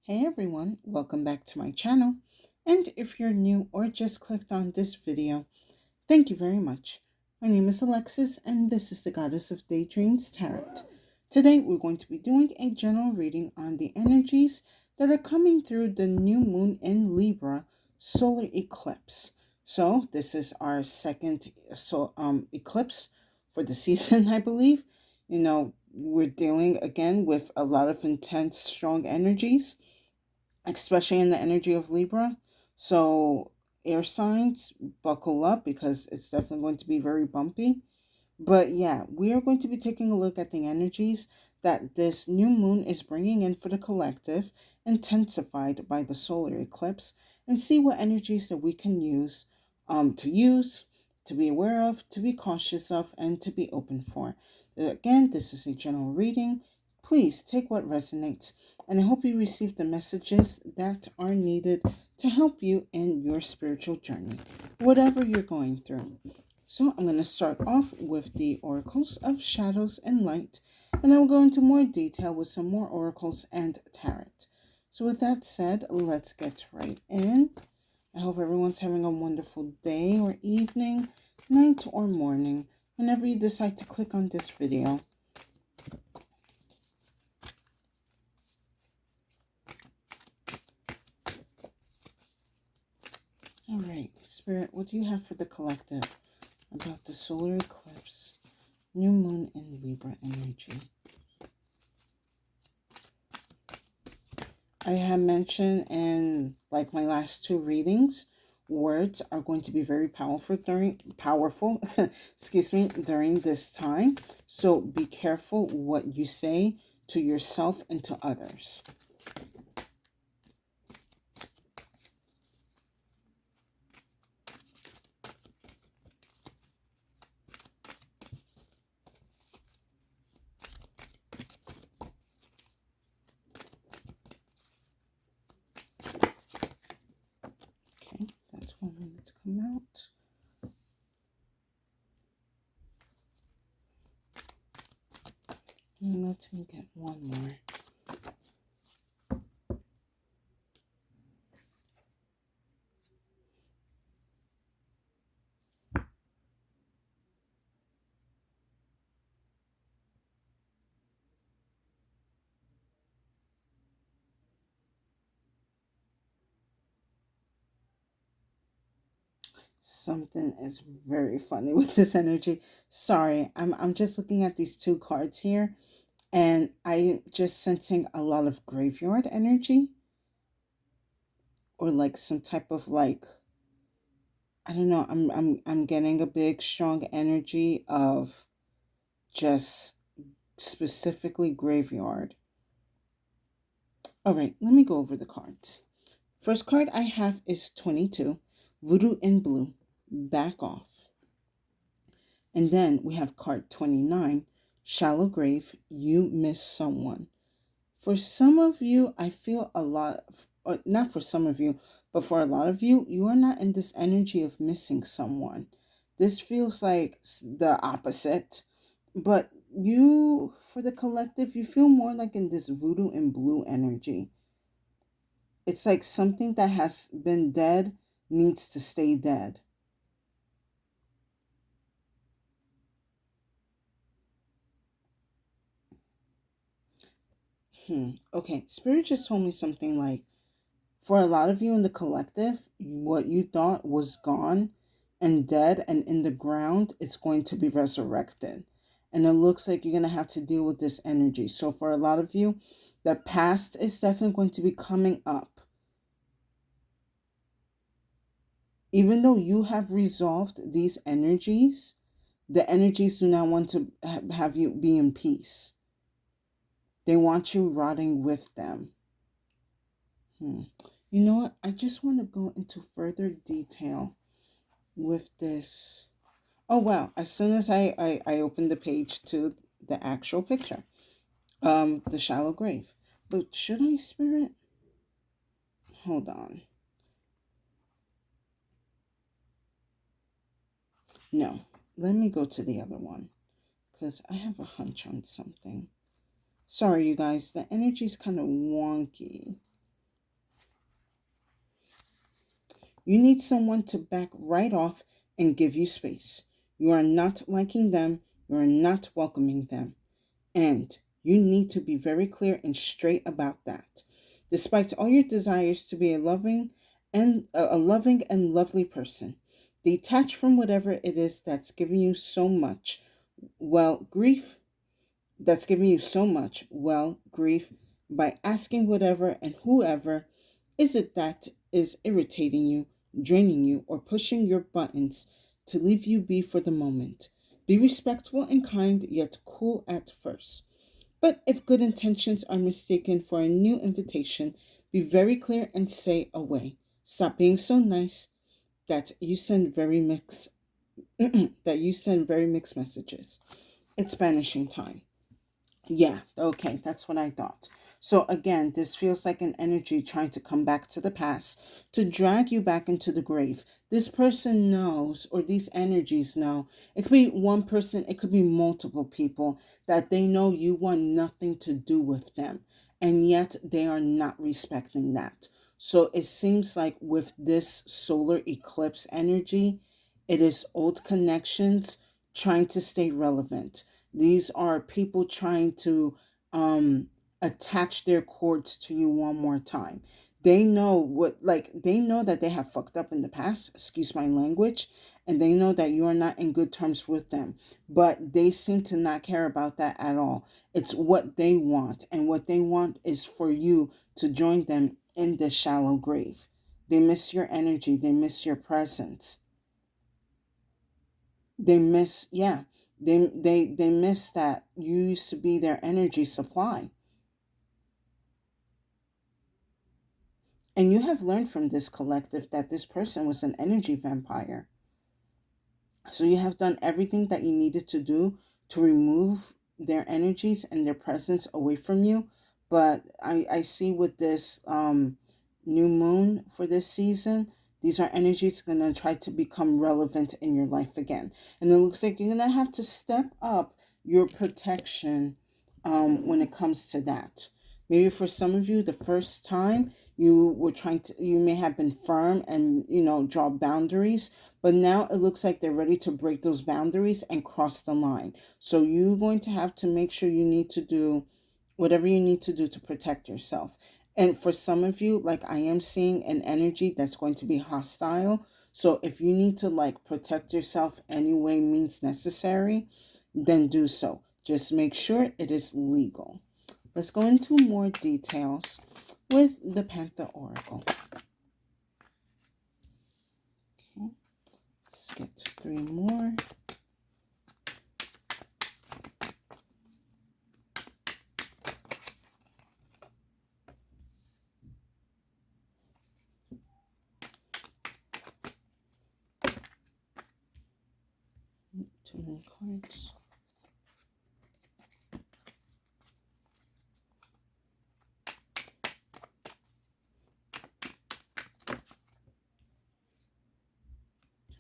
Hey everyone, welcome back to my channel. And if you're new or just clicked on this video, thank you very much. My name is Alexis and this is the Goddess of Daydreams Tarot. Today we're going to be doing a general reading on the energies that are coming through the new moon in Libra solar eclipse. So this is our second eclipse for the season, I believe. We're dealing again with a lot of intense, strong energies, especially in the energy of Libra. So, air signs, buckle up because it's definitely going to be very bumpy. But yeah, we are going to be taking a look at the energies that this new moon is bringing in for the collective, intensified by the solar eclipse, and see what energies that we can use, to be aware of, to be cautious of, and to be open for. Again, this is a general reading. Please take what resonates, and I hope you receive the messages that are needed to help you in your spiritual journey, whatever you're going through. So I'm going to start off with the oracles of shadows and light, and I'll go into more detail with some more oracles and tarot. So with that said, let's get right in. I hope everyone's having a wonderful day or evening, night or morning, whenever you decide to click on this video. All right, Spirit, what do you have for the collective about the solar eclipse, new moon in Libra energy? I have mentioned in my last two readings, words are going to be very powerful during this time. So be careful what you say to yourself and to others. Okay, that's one minute to come out. And let me get one more. Something is very funny with this energy. Sorry, I'm just looking at these two cards here, and I'm just sensing a lot of graveyard energy, or some type of I don't know. I'm getting a big strong energy of just specifically graveyard. All right, let me go over the cards. First card I have is 22, Voodoo in Blue, back off. And then we have card 29, Shallow Grave, you miss someone. For some of you, I feel a lot of, not for some of you, but for a lot of you, you are not in this energy of missing someone. This feels like the opposite. But you, for the collective, you feel more like in this Voodoo and Blue energy. It's like something that has been dead needs to stay dead. Okay, Spirit just told me something like, for a lot of you in the collective, what you thought was gone and dead and in the ground, it's going to be resurrected. And it looks like you're going to have to deal with this energy. So for a lot of you, the past is definitely going to be coming up. Even though you have resolved these energies, the energies do not want to have you be in peace. They want you rotting with them. You know what? I just want to go into further detail with this. Oh, wow. As soon as I opened the page to the actual picture, the shallow grave. But should I, Spirit? Hold on. No. Let me go to the other one, because I have a hunch on something. Sorry, you guys. The energy's kind of wonky. You need someone to back right off and give you space. You are not liking them, you are not welcoming them. And you need to be very clear and straight about that. Despite all your desires to be a loving and lovely person, detach from whatever it is that's giving you so much, well, grief, that's giving you so much, well, grief, by asking whatever and whoever is it that is irritating you, draining you, or pushing your buttons to leave you be for the moment. Be respectful and kind, yet cool at first. But if good intentions are mistaken for a new invitation, be very clear and say away. Stop being so nice that you send very mixed that you send very mixed messages. It's banishing time. Yeah, okay, that's what I thought. So again, this feels like an energy trying to come back to the past, to drag you back into the grave. This person knows, or these energies know. It could be one person, it could be multiple people, that they know you want nothing to do with them, and yet they are not respecting that. So it seems like with this solar eclipse energy, it is old connections trying to stay relevant. These are people trying to um, attach their cords to you one more time. They know they know that they have fucked up in the past, excuse my language, and they know that you are not in good terms with them. But they seem to not care about that at all. It's what they want, and what they want is for you to join them in this shallow grave. They miss your energy, they miss your presence. They miss, yeah, they miss that you used to be their energy supply. And you have learned from this collective that this person was an energy vampire. So you have done everything that you needed to do to remove their energies and their presence away from you. But I see with this new moon for this season, these are energies going to try to become relevant in your life again. And it looks like you're going to have to step up your protection when it comes to that. Maybe for some of you, the first time you may have been firm and, draw boundaries, but now it looks like they're ready to break those boundaries and cross the line. So you're going to have to make sure you need to do whatever you need to do to protect yourself. And for some of you, like I am seeing an energy that's going to be hostile. So if you need to protect yourself any way means necessary, then do so. Just make sure it is legal. Let's go into more details with the Panther Oracle. Okay, let's get 3 more. Too many cards.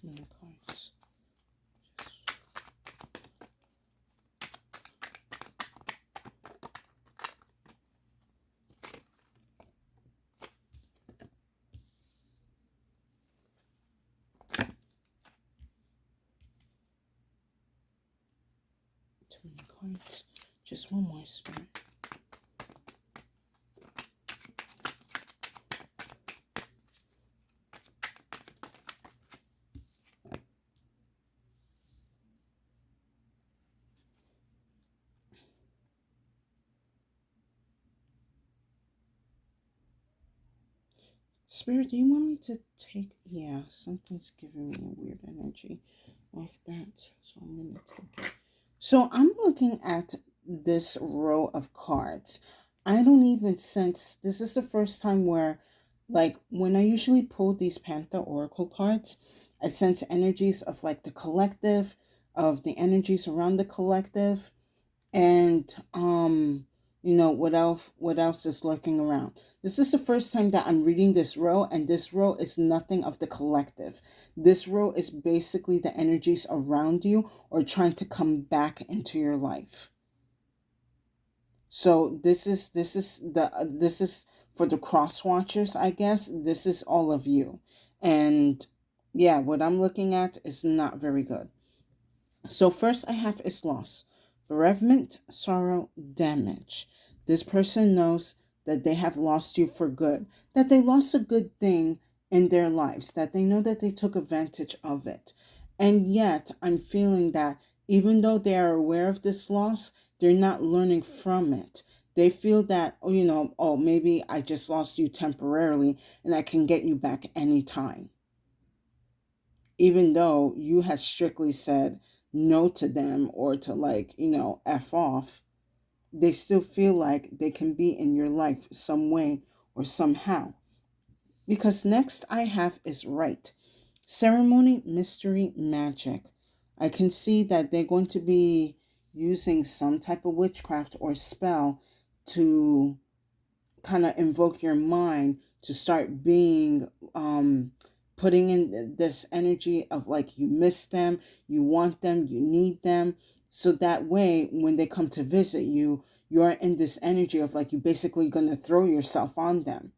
Too many cards. Too many cards. Just one more, Spirit. Spirit, do you want me to take... Yeah, something's giving me a weird energy with that. So I'm going to take it. So I'm looking at this row of cards. I don't even sense... This is the first time where, when I usually pull these Panther Oracle cards, I sense energies of, the collective, of the energies around the collective, and what else is lurking around. This is the first time that I'm reading this row, and this row is nothing of the collective. This row is basically the energies around you or trying to come back into your life. So this is for the cross watchers, I guess. This is all of you. And yeah, what I'm looking at is not very good. So first I have is loss, bereavement, sorrow, damage. This person knows that they have lost you for good, that they lost a good thing in their lives, that they know that they took advantage of it. And yet I'm feeling that even though they are aware of this loss, they're not learning from it. They feel that, oh, oh, maybe I just lost you temporarily and I can get you back anytime, even though you had strictly said no to them or to, like, F off. They still feel like they can be in your life some way or somehow. Because next I have is right. Ceremony, mystery, magic. I can see that they're going to be using some type of witchcraft or spell to kind of invoke your mind to start being putting in this energy of like you miss them, you want them, you need them, so that way when they come to visit you, you're in this energy of like you basically going to throw yourself on them,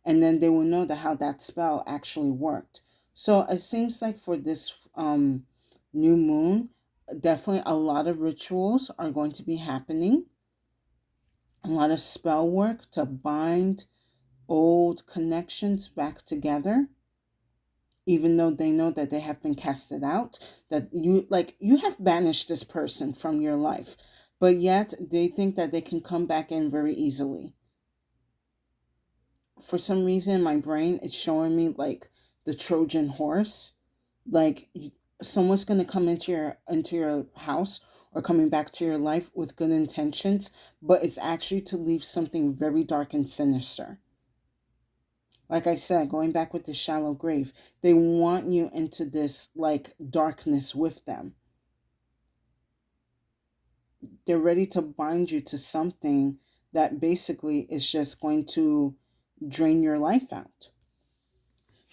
and then they will know that how that spell actually worked. So it seems like for this new moon, definitely a lot of rituals are going to be happening, a lot of spell work to bind old connections back together, even though they know that they have been casted out, that you have banished this person from your life, but yet they think that they can come back in very easily. For some reason my brain is showing me like the Trojan horse, like someone's going to come into your house or coming back to your life with good intentions, but it's actually to leave something very dark and sinister. Like I said, going back with the shallow grave, they want you into this like darkness with them. They're ready to bind you to something that basically is just going to drain your life out.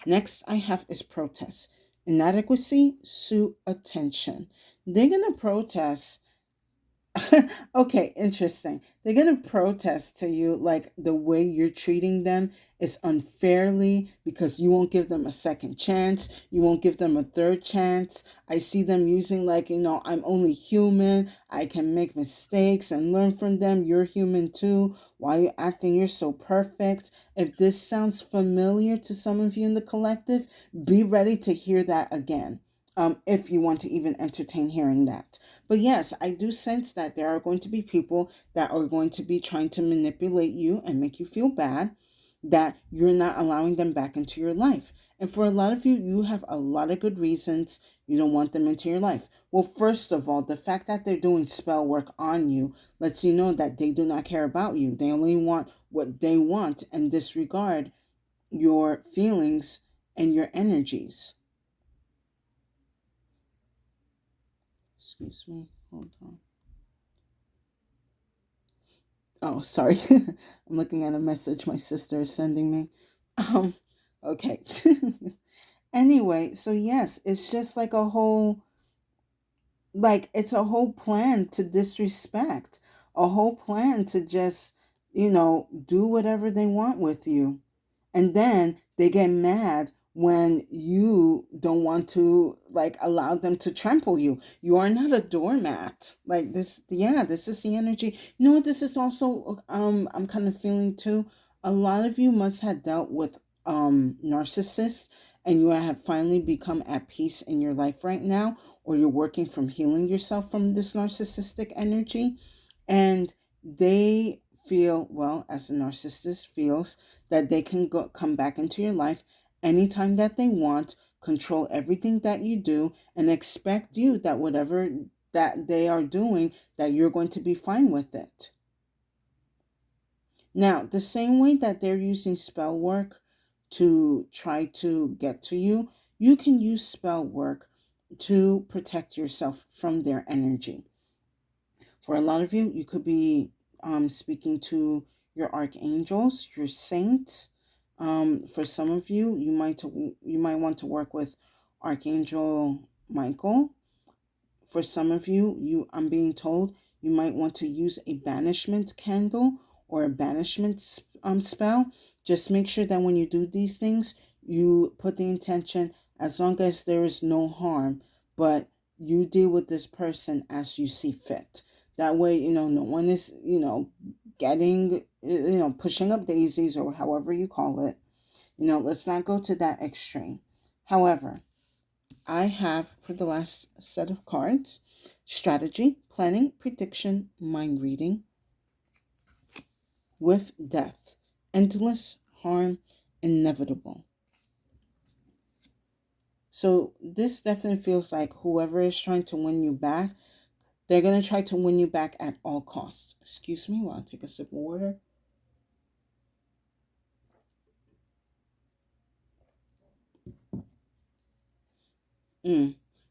Next, I have is protest. Inadequacy, sue, attention. They're going to protest. Okay, interesting. They're going to protest to you like the way you're treating them is unfairly because you won't give them a second chance. You won't give them a third chance. I see them using like, I'm only human. I can make mistakes and learn from them. You're human too. Why are you acting? You're so perfect. If this sounds familiar to some of you in the collective, be ready to hear that again. If you want to even entertain hearing that. But yes, I do sense that there are going to be people that are going to be trying to manipulate you and make you feel bad, that you're not allowing them back into your life. And for a lot of you, you have a lot of good reasons you don't want them into your life. Well, first of all, the fact that they're doing spell work on you lets you know that they do not care about you. They only want what they want and disregard your feelings and your energies. Excuse me. Hold on. Oh, sorry. I'm looking at a message my sister is sending me. Um, okay. Anyway, so yes, it's just it's a whole plan to disrespect, a whole plan to just, do whatever they want with you. And then they get mad when you don't want to like allow them to trample you. You are not a doormat. Like this, yeah, this is the energy. You know what this is also I'm kind of feeling too. A lot of you must have dealt with narcissists, and you have finally become at peace in your life right now, or you're working from healing yourself from this narcissistic energy. And they feel, well, as a narcissist feels, that they can come back into your life anytime that they want, control everything that you do, and expect you that whatever that they are doing, that you're going to be fine with it. Now, the same way that they're using spell work to try to get to you, you can use spell work to protect yourself from their energy. For a lot of you, you could be speaking to your archangels, your saints. For some of you, you might want to work with Archangel Michael. For some of you, I'm being told you might want to use a banishment candle or a banishment spell. Just make sure that when you do these things, You put the intention as long as there is no harm, but you deal with this person as you see fit. That way, no one is, getting, pushing up daisies or however you call it. Let's not go to that extreme. However, I have for the last set of cards strategy, planning, prediction, mind reading with death, endless harm, inevitable. So this definitely feels like whoever is trying to win you back, they're going to try to win you back at all costs. Excuse me while I take a sip of water.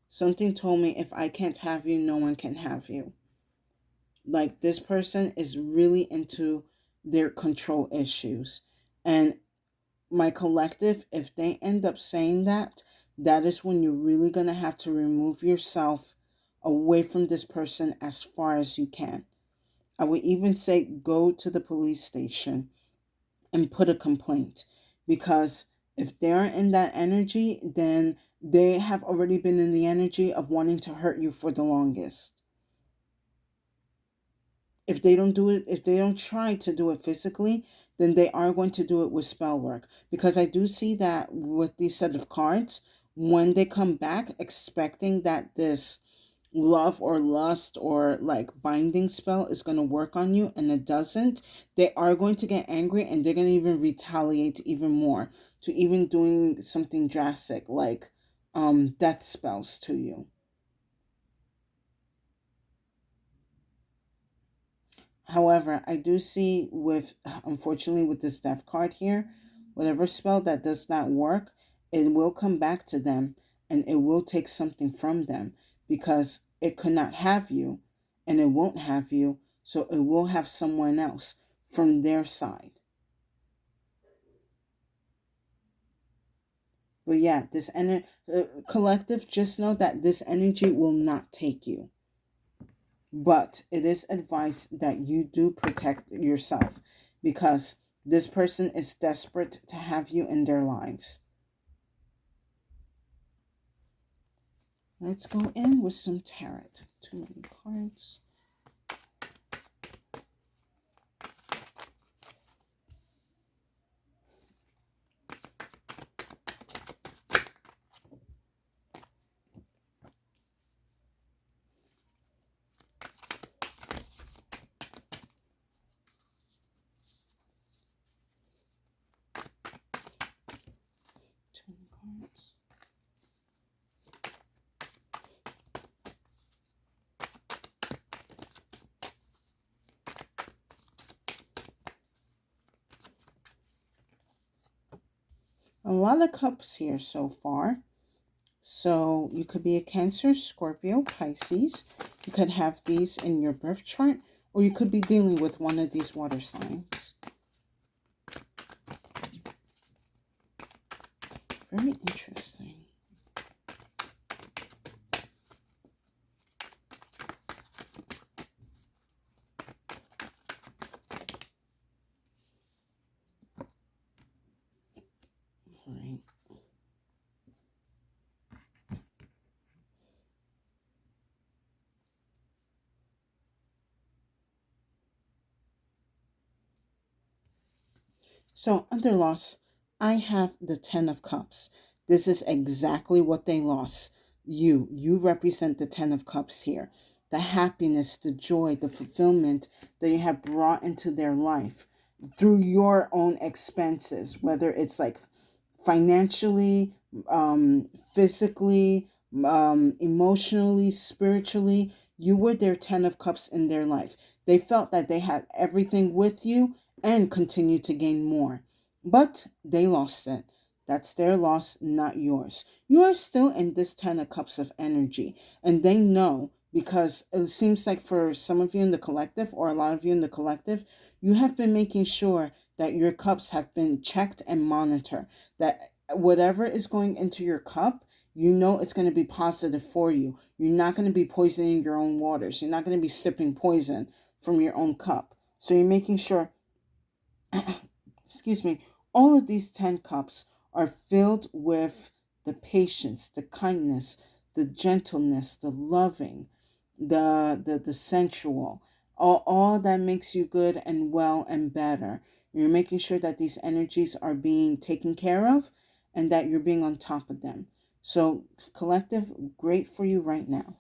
Something told me if I can't have you, no one can have you. Like this person is really into their control issues. And my collective, if they end up saying that, that is when you're really going to have to remove yourself away from this person as far as you can. I would even say go to the police station and put a complaint, because if they're in that energy, then they have already been in the energy of wanting to hurt you for the longest. If they don't do it, if they don't try to do it physically, then they are going to do it with spell work. Because I do see that with these set of cards, when they come back expecting that this love or lust or like binding spell is going to work on you and it doesn't, they are going to get angry and they're going to even retaliate even more, to even doing something drastic like death spells to you. However, I do see with, unfortunately, with this death card here, whatever spell that does not work, it will come back to them and it will take something from them, because it could not have you and it won't have you. So it will have someone else from their side. But yeah, this collective, just know that this energy will not take you. But it is advice that you do protect yourself, because this person is desperate to have you in their lives. Let's go in with some tarot. Too many cards. Too many cards. A lot of cups here so far. So you could be a Cancer, Scorpio, Pisces. You could have these in your birth chart, or you could be dealing with one of these water signs. Very interesting. All right. So under loss, I have the Ten of Cups. This is exactly what they lost. You represent the Ten of Cups here. The happiness, the joy, the fulfillment that you have brought into their life through your own expenses, whether it's like financially, physically, emotionally, spiritually. You were their Ten of Cups in their life. They felt that they had everything with you and continue to gain more. But they lost it. That's their loss, not yours. You are still in this Ten of Cups of energy. And they know, because it seems like for some of you in the collective, or a lot of you in the collective, you have been making sure that your cups have been checked and monitored. That whatever is going into your cup, you know it's going to be positive for you. You're not going to be poisoning your own waters. You're not going to be sipping poison from your own cup. So you're making sure excuse me, all of these 10 cups are filled with the patience, the kindness, the gentleness, the loving, the sensual, all that makes you good and well and better. You're making sure that these energies are being taken care of and that you're being on top of them. So, collective, great for you right now.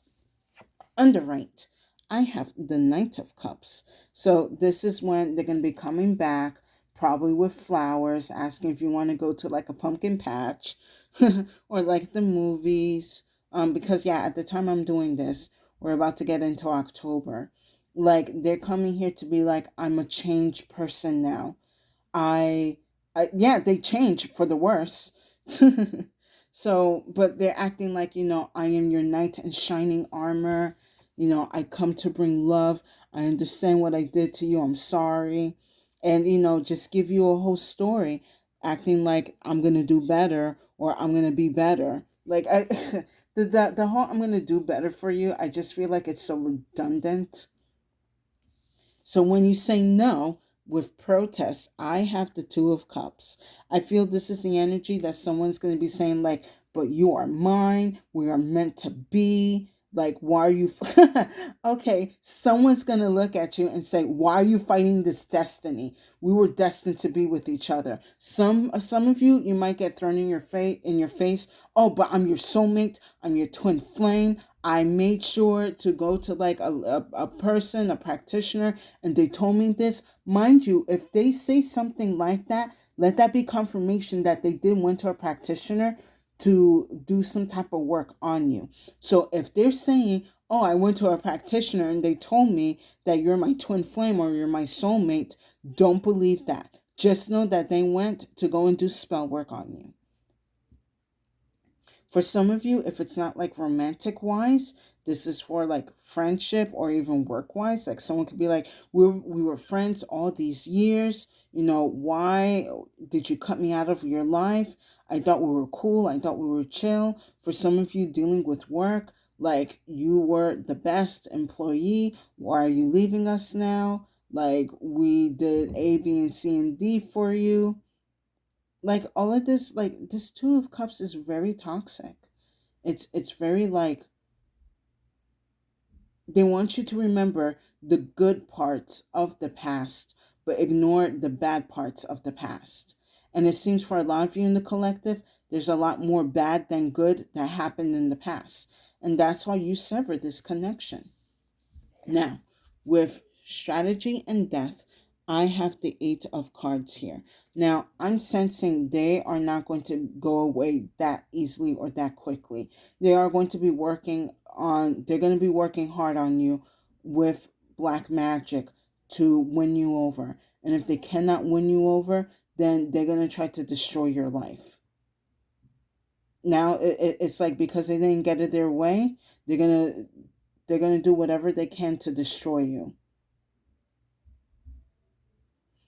Underwrite. I have the Knight of Cups. So this is when they're going to be coming back, probably with flowers, asking if you want to go to like a pumpkin patch or like the movies. Because yeah, at the time I'm doing this, we're about to get into October. Like they're coming here to be like, I'm a changed person now. I, yeah, they change for the worse. So, but they're acting like, I am your knight in shining armor. I come to bring love. I understand what I did to you. I'm sorry. And, just give you a whole story, acting like I'm going to do better or I'm going to be better. Like, the whole I'm going to do better for you, I just feel like it's so redundant. So when you say no with protest, I have the Two of Cups. I feel this is the energy that someone's going to be saying, like, but you are mine. We are meant to be. Like, why are you? Okay, someone's going to look at you and say, why are you fighting this destiny? We were destined to be with each other. Some of you, you might get thrown in your face. Oh, but I'm your soulmate. I'm your twin flame. I made sure to go to like a person, a practitioner, and they told me this. Mind you, if they say something like that, let that be confirmation that they did went to a practitioner to do some type of work on you. So if they're saying, oh, I went to a practitioner and they told me that you're my twin flame or you're my soulmate, don't believe that. Just know that they went to go and do spell work on you. For some of you, if it's not like romantic wise, this is for like friendship or even work wise. Like someone could be like, we were friends all these years. Why did you cut me out of your life? I thought we were cool. I thought we were chill. For some of you dealing with work, like you were the best employee. Why are you leaving us now? Like we did A, B, and C and D for you. Like all of this, like this Two of Cups is very toxic. It's very like they want you to remember the good parts of the past but ignore the bad parts of the past. And it seems for a lot of you in the collective, there's a lot more bad than good that happened in the past, and that's why you sever this connection. Now, with strategy and death, I have the Eight of Cards here. Now, I'm sensing they are not going to go away that easily or that quickly. They are going to be they're going to be working hard on you with black magic to win you over. And if they cannot win you over, then they're going to try to destroy your life. Now, it's like because they didn't get it their way, they're going to they're going to do whatever they can to destroy you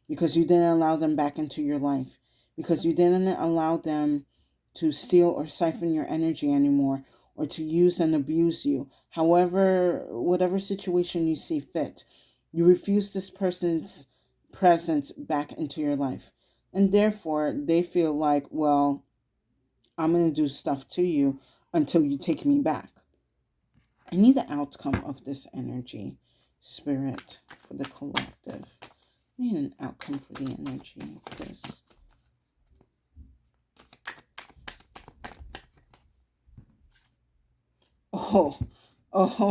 because you didn't allow them back into your life, because you didn't allow them to steal or siphon your energy anymore or to use and abuse you. However, whatever situation you see fit, you refuse this person's presence back into your life. And therefore, they feel like, well, I'm going to do stuff to you until you take me back. I need the outcome of this energy, spirit, for the collective. I need an outcome for the energy of this. Oh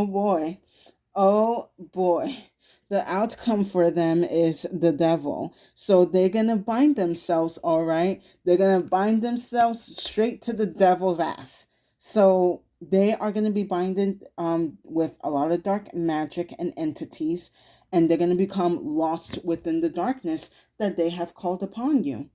boy. Oh boy. The outcome for them is the devil. So they're going to bind themselves, all right? They're going to bind themselves straight to the devil's ass. So they are going to be binded with a lot of dark magic and entities, and they're going to become lost within the darkness that they have called upon you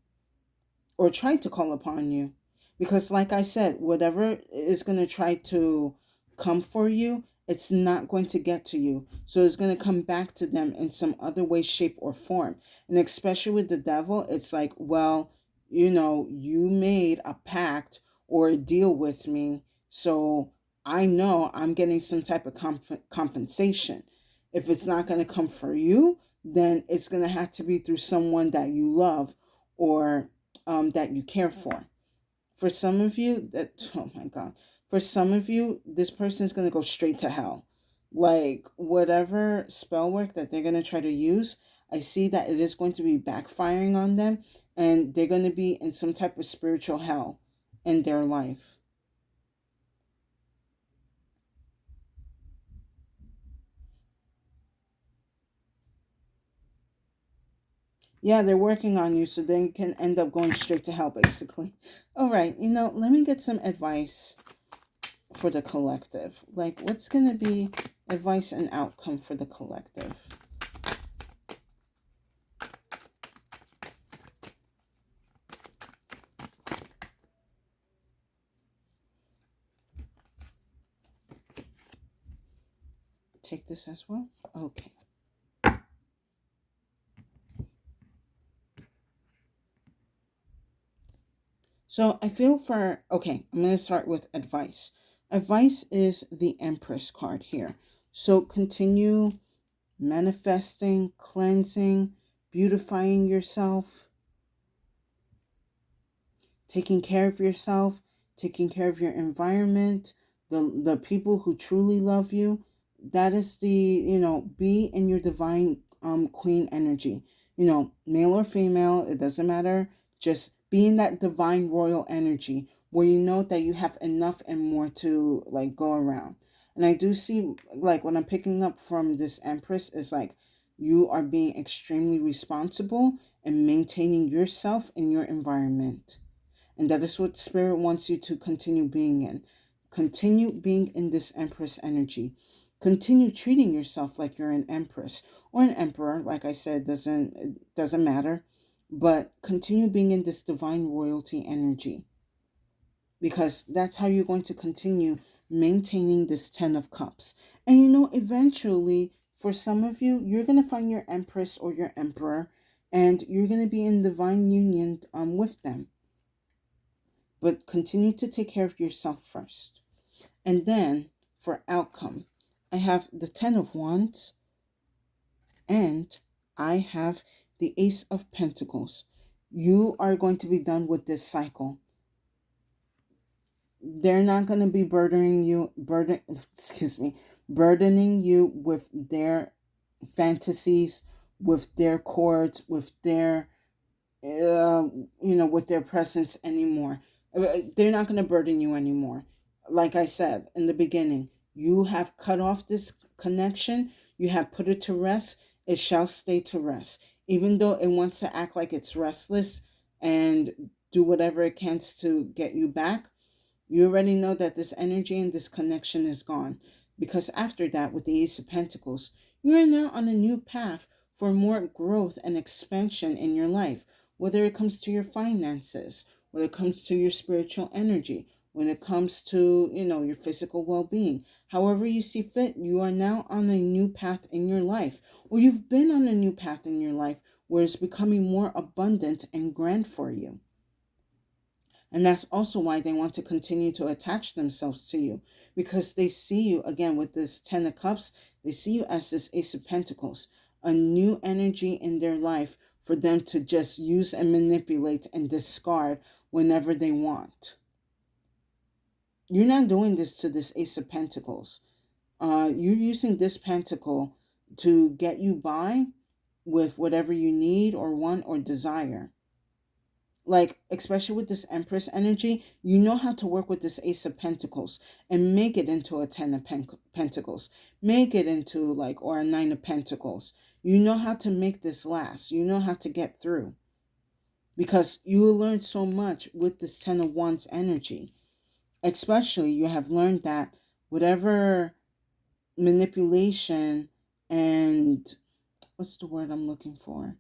or tried to call upon you. Because, like I said, whatever is going to try to come for you, it's not going to get to you. So it's going to come back to them in some other way, shape, or form. And especially with the devil, it's like, well, you made a pact or a deal with me. So I know I'm getting some type of compensation. If it's not going to come for you, then it's going to have to be through someone that you love or that you care for. For some of you, oh my God, for some of you, this person is going to go straight to hell. Like, whatever spell work that they're going to try to use, I see that it is going to be backfiring on them, and they're going to be in some type of spiritual hell in their life. Yeah, they're working on you so they can end up going straight to hell, basically. All right, let me get some advice for the collective. Like, what's going to be advice and outcome for the collective? Take this as well? Okay. So I feel okay, I'm going to start with advice. Advice is the Empress card here. So continue manifesting, cleansing, beautifying yourself, taking care of yourself, taking care of your environment, the people who truly love you. That is be in your divine queen energy. Male or female, it doesn't matter. Just be in that divine royal energy where you know that you have enough and more to like go around. And I do see, like, what I'm picking up from this Empress is like you are being extremely responsible and maintaining yourself and your environment. And that is what Spirit wants you to continue being in. Continue being in this Empress energy. Continue treating yourself like you're an Empress or an Emperor. Like I said, doesn't matter. But continue being in this divine royalty energy, because that's how you're going to continue maintaining this 10 of Cups. And eventually, for some of you, you're going to find your Empress or your Emperor, and you're going to be in divine union with them. But continue to take care of yourself first. And then for outcome, I have the 10 of Wands and I have the Ace of Pentacles. You are going to be done with this cycle. They're not going to be burdening you with their fantasies, with their cords, with their with their presence anymore. They're not going to burden you anymore. Like I said in the beginning, you have cut off this connection. You have put it to rest. It shall stay to rest. Even though it wants to act like it's restless and do whatever it can to get you back, you already know that this energy and this connection is gone. Because after that, with the Ace of Pentacles, you are now on a new path for more growth and expansion in your life, whether it comes to your finances, when it comes to your spiritual energy, when it comes to, your physical well-being. However you see fit, you are now on a new path in your life, or you've been on a new path in your life where it's becoming more abundant and grand for you. And that's also why they want to continue to attach themselves to you, because they see you, again, with this 10 of Cups, they see you as this Ace of Pentacles, a new energy in their life for them to just use and manipulate and discard whenever they want. You're not doing this to this Ace of Pentacles. You're using this pentacle to get you by with whatever you need or want or desire. Like, especially with this Empress energy, you know how to work with this Ace of Pentacles and make it into a 10 of Pentacles. Make it into or a 9 of Pentacles. You know how to make this last. You know how to get through. Because you will learn so much with this 10 of Wands energy. Especially, you have learned that whatever manipulation and, what's the word I'm looking for?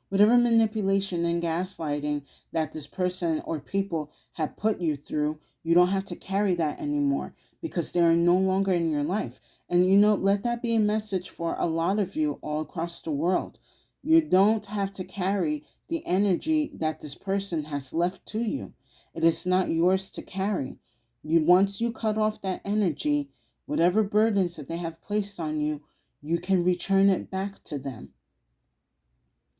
Whatever manipulation and gaslighting that this person or people have put you through, you don't have to carry that anymore because they are no longer in your life. And let that be a message for a lot of you all across the world. You don't have to carry the energy that this person has left to you. It is not yours to carry. Once you cut off that energy, whatever burdens that they have placed on you, you can return it back to them.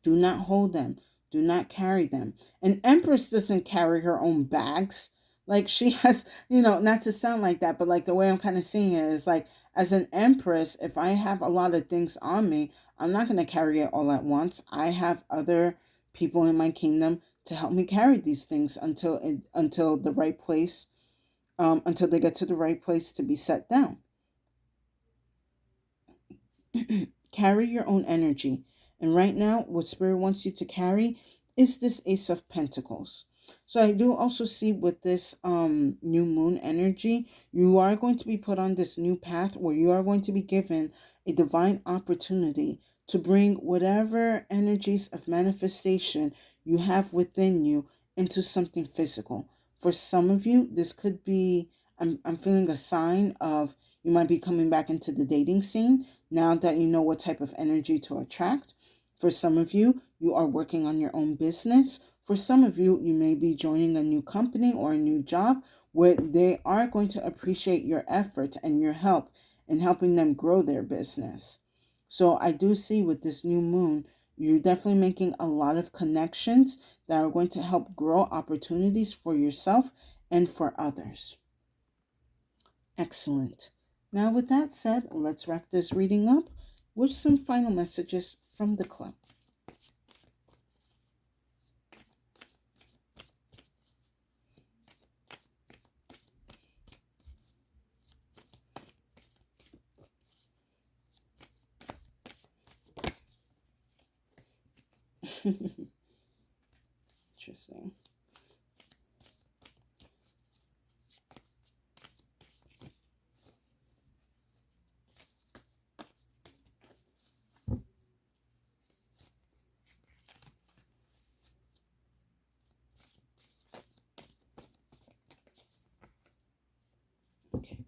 Do not hold them. Do not carry them. An empress doesn't carry her own bags. Like she has, not to sound like that, but like the way I'm kind of seeing it is like, as an empress, if I have a lot of things on me, I'm not going to carry it all at once. I have other people in my kingdom to help me carry these things until the right place, until they get to the right place to be set down. Carry your own energy. And right now, what Spirit wants you to carry is this Ace of Pentacles. So I do also see with this new moon energy, you are going to be put on this new path where you are going to be given a divine opportunity to bring whatever energies of manifestation you have within you into something physical. For some of you, this could be, I'm feeling a sign of you might be coming back into the dating scene now that you know what type of energy to attract. For some of you, you are working on your own business. For some of you, you may be joining a new company or a new job where they are going to appreciate your effort and your help in helping them grow their business. So I do see with this new moon, you're definitely making a lot of connections that are going to help grow opportunities for yourself and for others. Excellent. Now, with that said, let's wrap this reading up with some final messages from the club. Interesting. Okay.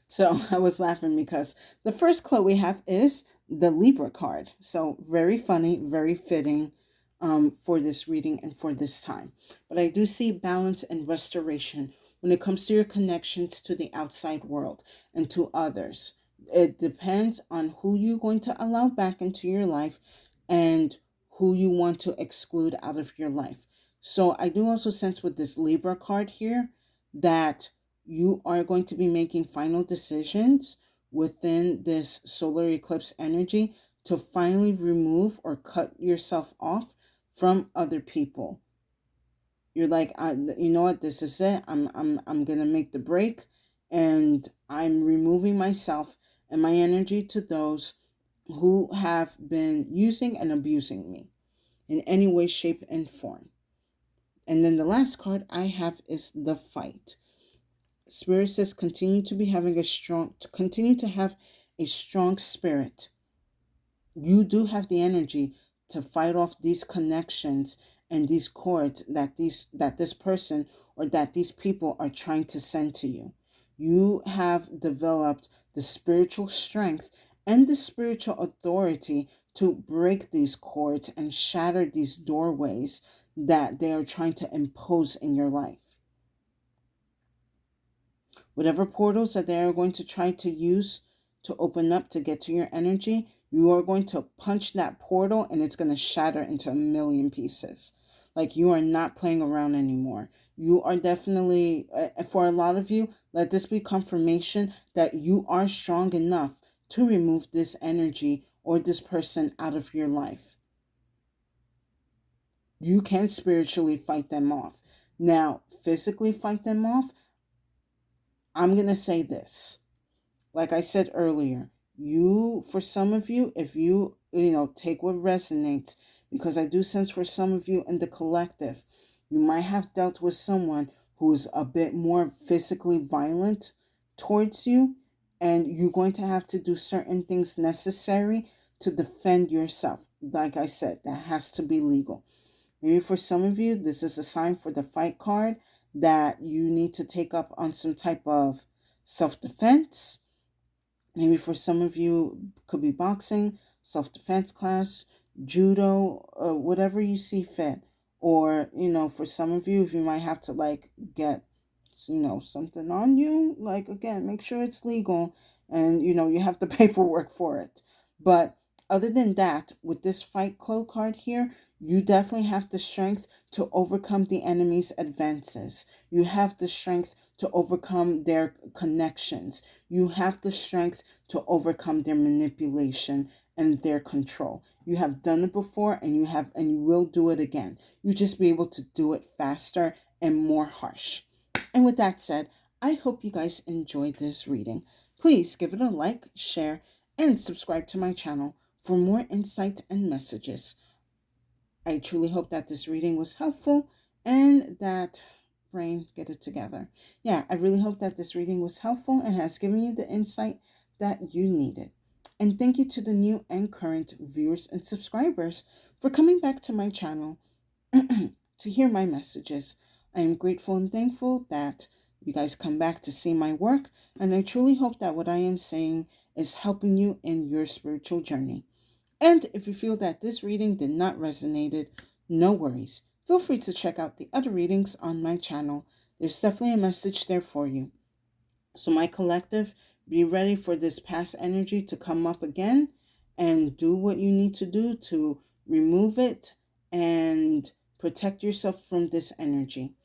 So I was laughing because the first clue we have is the Libra card. So very funny, very fitting for this reading and for this time. But I do see balance and restoration when it comes to your connections to the outside world and to others. It depends on who you're going to allow back into your life and who you want to exclude out of your life. So I do also sense with this Libra card here that you are going to be making final decisions within this solar eclipse energy to finally remove or cut yourself off from other people. You're like, you know what, this is it. I'm gonna make the break, and I'm removing myself and my energy to those who have been using and abusing me in any way, shape, and form. And then the last card I have is the fight. Spirit says continue to have a strong spirit. You do have the energy to fight off these connections and these cords that this person or that these people are trying to send to you. You have developed the spiritual strength and the spiritual authority to break these cords and shatter these doorways that they are trying to impose in your life. Whatever portals that they are going to try to use to open up to get to your energy, you are going to punch that portal and it's going to shatter into a million pieces. Like you are not playing around anymore. You are definitely, for a lot of you, let this be confirmation that you are strong enough to remove this energy or this person out of your life. You can spiritually fight them off. Now, physically fight them off, I'm going to say this. Like I said earlier, for some of you, if you take what resonates, because I do sense for some of you in the collective, you might have dealt with someone who's a bit more physically violent towards you, and you're going to have to do certain things necessary to defend yourself. Like I said, that has to be legal. Maybe for some of you, this is a sign for the fight card that you need to take up on some type of self-defense. Maybe for some of you, could be boxing, self-defense class, judo, whatever you see fit. Or, for some of you, if you might have to get, something on you, again, make sure it's legal and, you have the paperwork for it. But other than that, with this fight cloak card here, you definitely have the strength to overcome the enemy's advances. You have the strength to overcome their connections. You have the strength to overcome their manipulation and their control. You have done it before, and you will do it again. You just be able to do it faster and more harsh. And with that said, I hope you guys enjoyed this reading. Please give it a like, share, and subscribe to my channel for more insight and messages. I truly hope that this reading was helpful and that brain get it together. Yeah, I really hope that this reading was helpful and has given you the insight that you needed. And thank you to the new and current viewers and subscribers for coming back to my channel to hear my messages. I am grateful and thankful that you guys come back to see my work, and I truly hope that what I am saying is helping you in your spiritual journey. And if you feel that this reading did not resonate, no worries. Feel free to check out the other readings on my channel. There's definitely a message there for you. So my collective, be ready for this past energy to come up again and do what you need to do to remove it and protect yourself from this energy.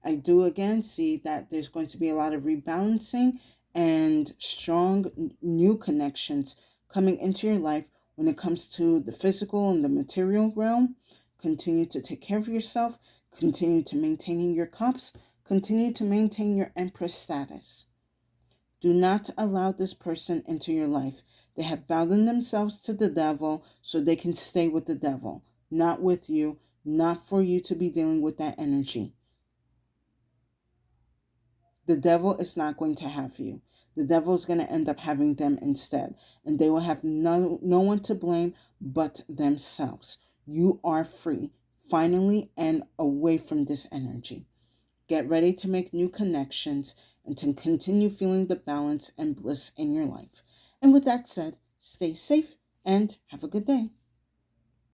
I do again see that there's going to be a lot of rebalancing and strong new connections coming into your life when it comes to the physical and the material realm. Continue to take care of yourself. Continue to maintain your cups. Continue to maintain your Empress status. Do not allow this person into your life. They have bound themselves to the devil so they can stay with the devil, not with you, not for you to be dealing with that energy. The devil is not going to have you. The devil is going to end up having them instead. And they will have no one to blame but themselves. You are free, finally, and away from this energy. Get ready to make new connections and to continue feeling the balance and bliss in your life. And with that said, stay safe and have a good day.